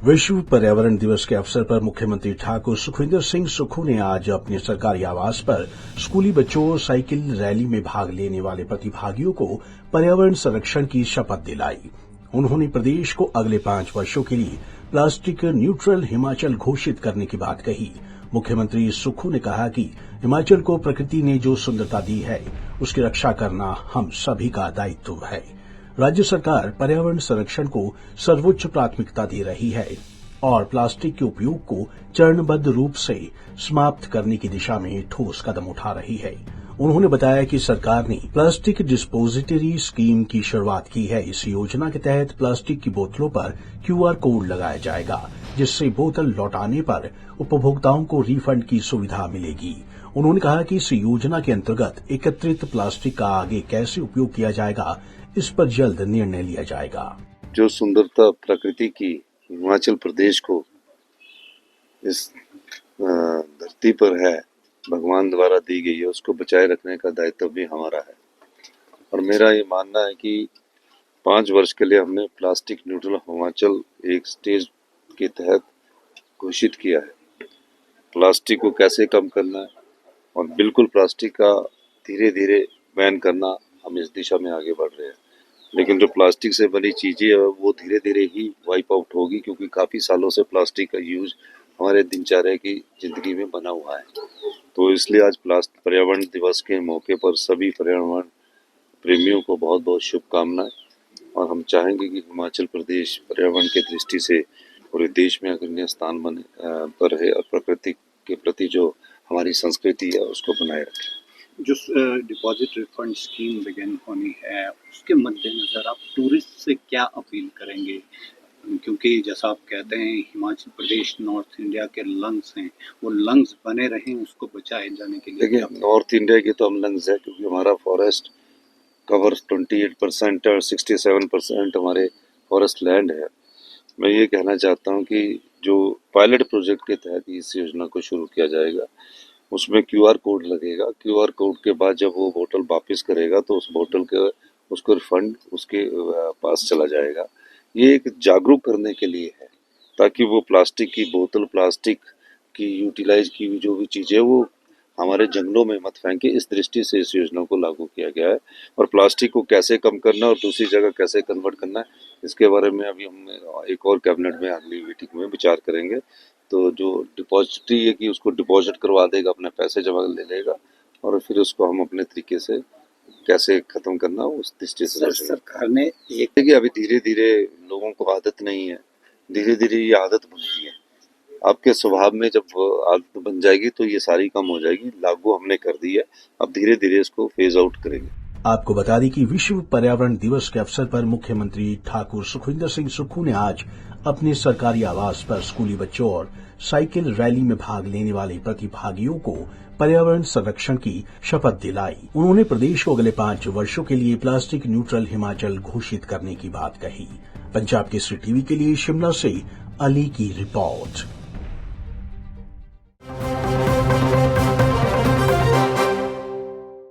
विश्व पर्यावरण दिवस के अवसर पर मुख्यमंत्री ठाकुर सुखविंदर सिंह सुक्खू ने आज अपने सरकारी आवास पर स्कूली बच्चों और साइकिल रैली में भाग लेने वाले प्रतिभागियों को पर्यावरण संरक्षण की शपथ दिलाई। उन्होंने प्रदेश को अगले 5 वर्षों के लिए प्लास्टिक न्यूट्रल हिमाचल घोषित करने की बात कही। मुख्यमंत्री सुक्खू ने कहा कि हिमाचल को प्रकृति ने जो सुंदरता दी है, उसकी रक्षा करना हम सभी का दायित्व है। राज्य सरकार पर्यावरण संरक्षण को सर्वोच्च प्राथमिकता दे रही है और प्लास्टिक के उपयोग को चरणबद्ध रूप से समाप्त करने की दिशा में ठोस कदम उठा रही है। उन्होंने बताया कि सरकार ने प्लास्टिक डिस्पोजिटरी स्कीम की शुरुआत की है। इस योजना के तहत प्लास्टिक की बोतलों पर QR कोड लगाया जाएगा, जिससे बोतल लौटाने पर उपभोक्ताओं को रिफंड की सुविधा मिलेगी। उन्होंने कहा कि इस योजना के अंतर्गत एकत्रित प्लास्टिक का आगे कैसे उपयोग किया जाएगा, इस पर जल्द निर्णय लिया जाएगा। जो सुंदरता प्रकृति की हिमाचल प्रदेश को इस धरती पर है, भगवान द्वारा दी गई है, उसको बचाए रखने का दायित्व भी हमारा है। और मेरा ये मानना है कि 5 वर्ष के लिए हमने प्लास्टिक न्यूट्रल हिमाचल एक स्टेज के तहत घोषित किया है। प्लास्टिक को कैसे कम करना है और बिल्कुल प्लास्टिक का धीरे धीरे बैन करना, हम इस दिशा में आगे बढ़ रहे हैं। लेकिन जो प्लास्टिक से बनी चीजें है वो धीरे धीरे ही वाइप आउट होगी, क्योंकि काफी सालों से प्लास्टिक का यूज हमारे दिनचर्या की जिंदगी में बना हुआ है। तो इसलिए आज पर्यावरण दिवस के मौके पर सभी पर्यावरण प्रेमियों को बहुत बहुत शुभकामनाएं। और हम चाहेंगे कि हिमाचल प्रदेश पर्यावरण की दृष्टि से पूरे देश में अग्रणी स्थान पर है और प्रकृति के प्रति जो हमारी संस्कृति है उसको बनाए रखे। जो डिपॉजिट रिफंड स्कीम बिगिन होनी है, उसके मद्देनजर आप टूरिस्ट से क्या अपील करेंगे? क्योंकि जैसा आप कहते हैं हिमाचल प्रदेश नॉर्थ इंडिया के लंग्स हैं, वो लंग्स बने रहें, उसको बचाए जाने के लिए। देखिए, नॉर्थ इंडिया के तो हम लंग्स है, क्योंकि हमारा फॉरेस्ट कवर 28% और 67% हमारे फॉरेस्ट लैंड है। मैं ये कहना चाहता हूँ कि जो पायलट प्रोजेक्ट के तहत इस योजना को शुरू किया जाएगा, उसमें QR कोड लगेगा। QR कोड के बाद जब वो बोतल वापस करेगा तो उस बोतल के उसको रिफंड उसके पास चला जाएगा। ये एक जागरूक करने के लिए है, ताकि वो प्लास्टिक की बोतल, प्लास्टिक की यूटिलाइज की जो भी चीज़ें वो हमारे जंगलों में मत फेंके। इस दृष्टि से इस योजना को लागू किया गया है। और प्लास्टिक को कैसे कम करना और दूसरी जगह कैसे कन्वर्ट करना है, इसके बारे में अभी हम एक और कैबिनेट में अगली मीटिंग में विचार करेंगे। तो जो डिपॉजिटरी है कि उसको डिपॉजिट करवा देगा, अपने पैसे जमा ले लेगा और फिर उसको हम अपने तरीके से कैसे खत्म करना उस दृष्टि से सरकार ने एक देखिए, अभी धीरे धीरे लोगों को आदत नहीं है, धीरे धीरे ये आदत बनती है। आपके स्वभाव में जब आदत बन जाएगी तो ये सारी कम हो जाएगी। लागू हमने कर दी है, अब धीरे धीरे इसको फेज आउट करेंगे। आपको बता दें कि विश्व पर्यावरण दिवस के अवसर पर मुख्यमंत्री ठाकुर सुखविंदर सिंह सुक्खू ने आज अपने सरकारी आवास पर स्कूली बच्चों और साइकिल रैली में भाग लेने वाले प्रतिभागियों को पर्यावरण संरक्षण की शपथ दिलाई। उन्होंने प्रदेश को अगले 5 वर्षों के लिए प्लास्टिक न्यूट्रल हिमाचल घोषित करने की बात कही। पंजाब केसरी टीवी के लिए शिमला से अली की रिपोर्ट।